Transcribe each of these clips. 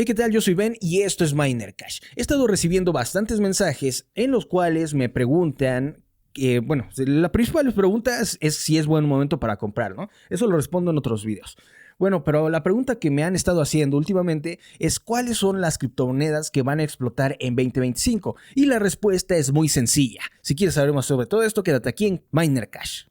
Hey, ¿qué tal? Yo soy Ben y esto es Miner Cash. He estado recibiendo bastantes mensajes en los cuales me preguntan, la principal pregunta es si es buen momento para comprar, ¿no? Eso lo respondo en otros videos. Bueno, pero la pregunta que me han estado haciendo últimamente es ¿cuáles son las criptomonedas que van a explotar en 2025? Y la respuesta es muy sencilla. Si quieres saber más sobre todo esto, quédate aquí en Miner Cash.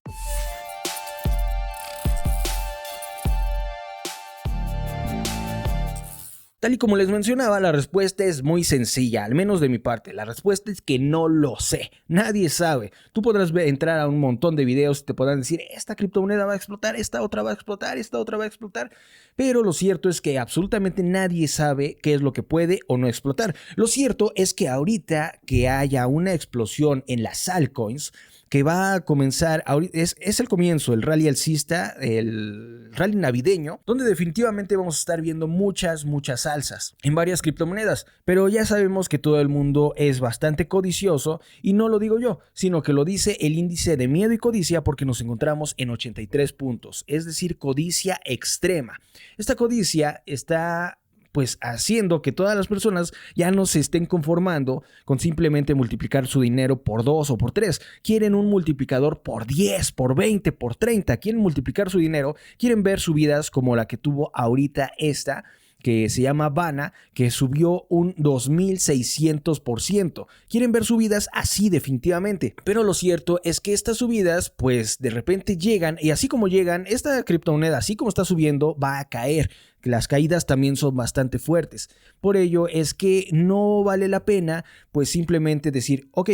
Tal y como les mencionaba, la respuesta es muy sencilla, al menos de mi parte. La respuesta es que no lo sé. Nadie sabe. Tú podrás entrar a un montón de videos y te podrán decir, esta criptomoneda va a explotar, esta otra va a explotar, esta otra va a explotar. Pero lo cierto es que absolutamente nadie sabe qué es lo que puede o no explotar. Lo cierto es que ahorita que haya una explosión en las altcoins, que va a comenzar, es el comienzo, el rally alcista, el rally navideño, donde definitivamente vamos a estar viendo muchas alzas en varias criptomonedas, pero ya sabemos que todo el mundo es bastante codicioso y no lo digo yo, sino que lo dice el índice de miedo y codicia porque nos encontramos en 83 puntos, es decir, codicia extrema. Esta codicia está haciendo que todas las personas ya no se estén conformando con simplemente multiplicar su dinero por 2 o por 3. Quieren un multiplicador por 10, por 20, por 30. Quieren multiplicar su dinero, quieren ver subidas como la que tuvo ahorita esta, que se llama Vana, que subió un 2600%. Quieren ver subidas así definitivamente. Pero lo cierto es que estas subidas, de repente llegan, y así como llegan, esta criptomoneda, así como está subiendo, va a caer. Las caídas también son bastante fuertes. Por ello es que no vale la pena, simplemente decir, ok,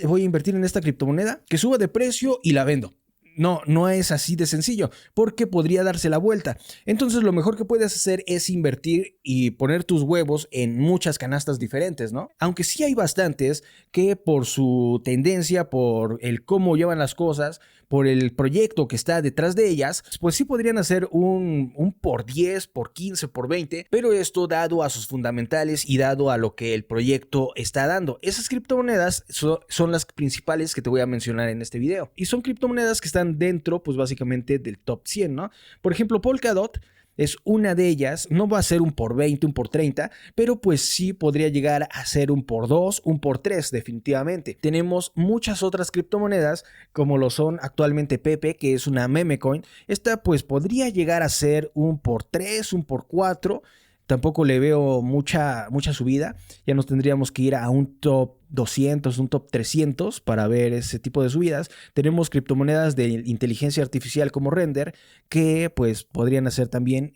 voy a invertir en esta criptomoneda, que suba de precio y la vendo. No es así de sencillo, porque podría darse la vuelta. Entonces lo mejor que puedes hacer es invertir y poner tus huevos en muchas canastas diferentes, ¿no? Aunque sí hay bastantes que por su tendencia, por el cómo llevan las cosas, por el proyecto que está detrás de ellas, pues sí podrían hacer un por 10, por 15, por 20, pero esto dado a sus fundamentales y dado a lo que el proyecto está dando. Esas criptomonedas son las principales que te voy a mencionar en este video. Y son criptomonedas que están dentro, básicamente del top 100, ¿no? Por ejemplo, Polkadot es una de ellas, no va a ser un por 20, un por 30, pero sí podría llegar a ser un por 2, un por 3 definitivamente. Tenemos muchas otras criptomonedas como lo son actualmente Pepe, que es una meme coin. Esta podría llegar a ser un por 3, un por 4. Tampoco le veo mucha subida. Ya nos tendríamos que ir a un top 200, un top 300 para ver ese tipo de subidas. Tenemos criptomonedas de inteligencia artificial como Render que podrían hacer también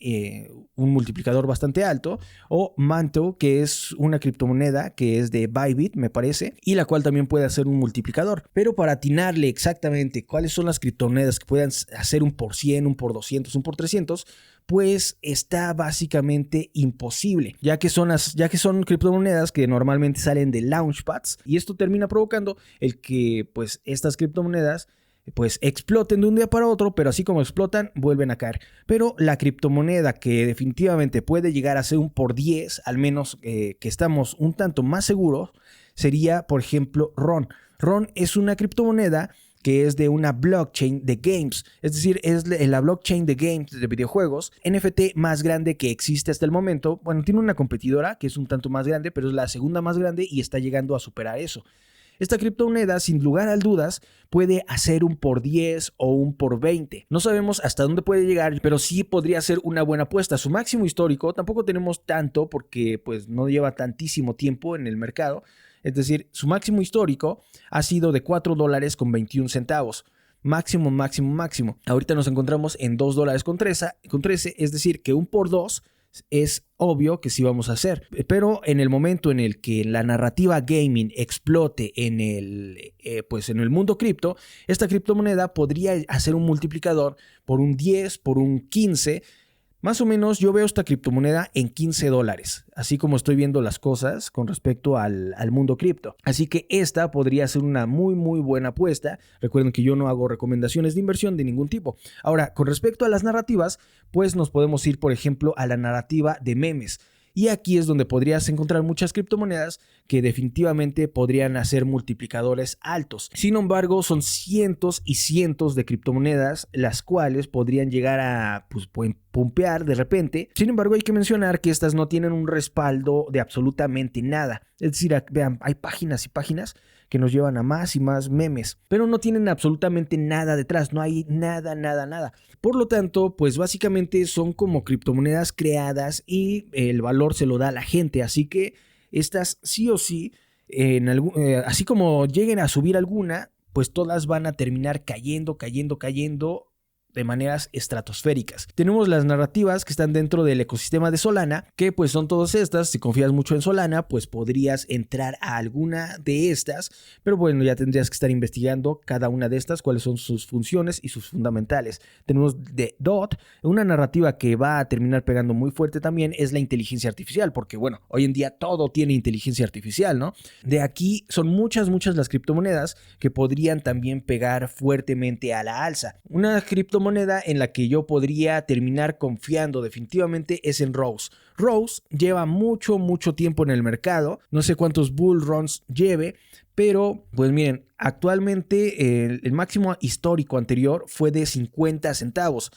un multiplicador bastante alto, o Manto, que es una criptomoneda que es de Bybit, me parece, y la cual también puede hacer un multiplicador. Pero para atinarle exactamente cuáles son las criptomonedas que puedan hacer un por 100, un por 200, un por 300, está básicamente imposible, ya que son criptomonedas que normalmente salen de launchpads, y esto termina provocando el que estas criptomonedas exploten de un día para otro, pero así como explotan, vuelven a caer. Pero la criptomoneda que definitivamente puede llegar a ser un por 10, al menos que estamos un tanto más seguros, sería, por ejemplo, RON. RON es una criptomoneda que es de una blockchain de games, es decir, es la blockchain de games de videojuegos NFT más grande que existe hasta el momento. Bueno, tiene una competidora que es un tanto más grande, pero es la segunda más grande y está llegando a superar eso. Esta criptomoneda, sin lugar a dudas, puede hacer un por 10 o un por 20. No sabemos hasta dónde puede llegar, pero sí podría ser una buena apuesta. Su máximo histórico, tampoco tenemos tanto porque no lleva tantísimo tiempo en el mercado. Es decir, su máximo histórico ha sido de $4.21. Máximo. Ahorita nos encontramos en $2.13, es decir, que un por 2 es obvio que sí vamos a hacer. Pero en el momento en el que la narrativa gaming explote en el mundo cripto, esta criptomoneda podría hacer un multiplicador por un 10, por un 15. Más o menos yo veo esta criptomoneda en $15, así como estoy viendo las cosas con respecto al mundo cripto. Así que esta podría ser una muy buena apuesta. Recuerden que yo no hago recomendaciones de inversión de ningún tipo. Ahora, con respecto a las narrativas, nos podemos ir, por ejemplo, a la narrativa de memes. Y aquí es donde podrías encontrar muchas criptomonedas que definitivamente podrían hacer multiplicadores altos. Sin embargo, son cientos y cientos de criptomonedas las cuales podrían llegar a pueden pumpear de repente. Sin embargo, hay que mencionar que estas no tienen un respaldo de absolutamente nada. Es decir, vean, hay páginas y páginas que nos llevan a más y más memes, pero no tienen absolutamente nada detrás, no hay nada. Por lo tanto, pues básicamente son como criptomonedas creadas y el valor se lo da a la gente, así que estas sí o sí, así como lleguen a subir alguna, pues todas van a terminar cayendo de maneras estratosféricas. Tenemos las narrativas que están dentro del ecosistema de Solana, que pues son todas estas. Si confías mucho en Solana, pues podrías entrar a alguna de estas, pero bueno, ya tendrías que estar investigando cada una de estas, cuáles son sus funciones y sus fundamentales. Tenemos de DOT, una narrativa que va a terminar pegando muy fuerte también es la inteligencia artificial, porque bueno, hoy en día todo tiene inteligencia artificial, ¿no? De aquí son muchas las criptomonedas que podrían también pegar fuertemente a la alza. Una criptomoneda en la que yo podría terminar confiando definitivamente es en Rose. Rose lleva mucho tiempo en el mercado, no sé cuántos bull runs lleve, pero pues miren, actualmente el máximo histórico anterior fue de 50 centavos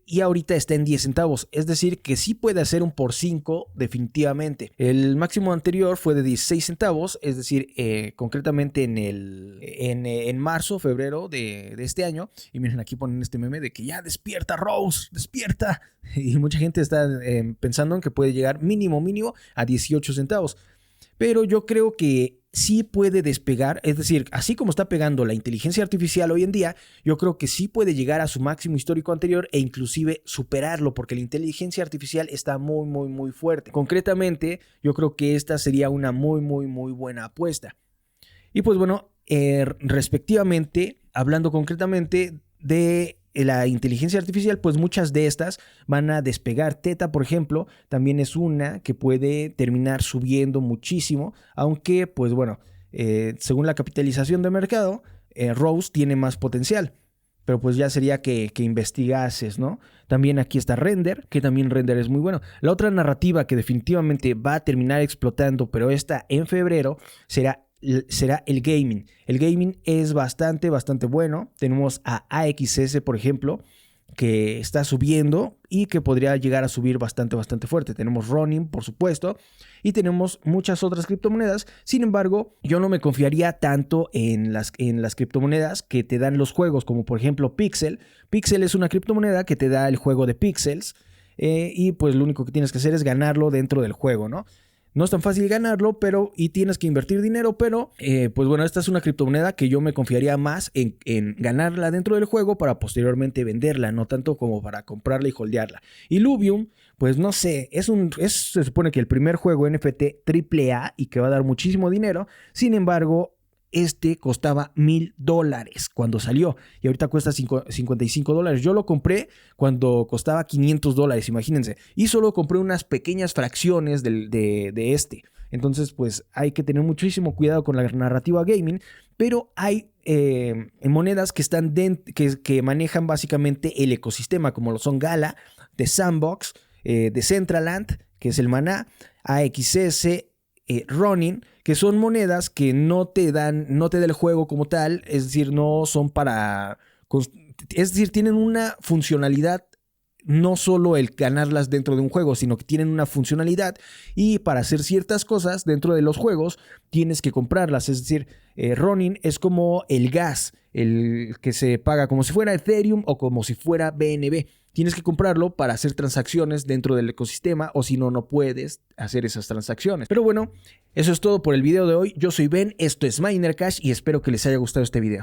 y ahorita está en 10 centavos, es decir que sí puede hacer un por 5 definitivamente. El máximo anterior fue de 16 centavos, es decir, concretamente en marzo, febrero de este año. Y miren, aquí ponen este meme de que ya despierta Rose, despierta. Y mucha gente está pensando en que puede llegar mínimo a 18 centavos. Pero yo creo que sí puede despegar, es decir, así como está pegando la inteligencia artificial hoy en día, yo creo que sí puede llegar a su máximo histórico anterior e inclusive superarlo, porque la inteligencia artificial está muy fuerte. Concretamente, yo creo que esta sería una muy buena apuesta. Y pues bueno, respectivamente, hablando concretamente de la inteligencia artificial, pues muchas de estas van a despegar. Teta, por ejemplo, también es una que puede terminar subiendo muchísimo, aunque pues bueno, según la capitalización de mercado, Rose tiene más potencial, pero pues ya sería que investigases, ¿no? También aquí está Render, que también Render es muy bueno. La otra narrativa que definitivamente va a terminar explotando, pero esta en febrero, será el gaming. El gaming es bastante bueno. Tenemos a AXS, por ejemplo, que está subiendo y que podría llegar a subir bastante fuerte. Tenemos Ronin, por supuesto, y tenemos muchas otras criptomonedas. Sin embargo, yo no me confiaría tanto en las criptomonedas que te dan los juegos, como por ejemplo Pixel. Pixel es una criptomoneda que te da el juego de Pixels y pues lo único que tienes que hacer es ganarlo dentro del juego, ¿no? No es tan fácil ganarlo, y tienes que invertir dinero, pero pues bueno, esta es una criptomoneda que yo me confiaría más en ganarla dentro del juego para posteriormente venderla, no tanto como para comprarla y holdearla. Illuvium, pues no sé, se supone que el primer juego NFT AAA y que va a dar muchísimo dinero. Sin embargo, este costaba $1,000 cuando salió y ahorita cuesta $55. Yo lo compré cuando costaba $500, imagínense. Y solo compré unas pequeñas fracciones de este. Entonces, pues hay que tener muchísimo cuidado con la narrativa gaming. Pero hay monedas que están que manejan básicamente el ecosistema, como lo son Gala, The Sandbox, Decentraland, que es el Maná, AXS, Ronin, que son monedas que no te da el juego como tal, es decir, no son es decir, tienen una funcionalidad, no solo el ganarlas dentro de un juego, sino que tienen una funcionalidad y para hacer ciertas cosas dentro de los juegos tienes que comprarlas, es decir, Ronin es como el gas, el que se paga como si fuera Ethereum o como si fuera BNB. Tienes que comprarlo para hacer transacciones dentro del ecosistema o si no, no puedes hacer esas transacciones. Pero bueno, eso es todo por el video de hoy. Yo soy Ben, esto es Miner Cash y espero que les haya gustado este video.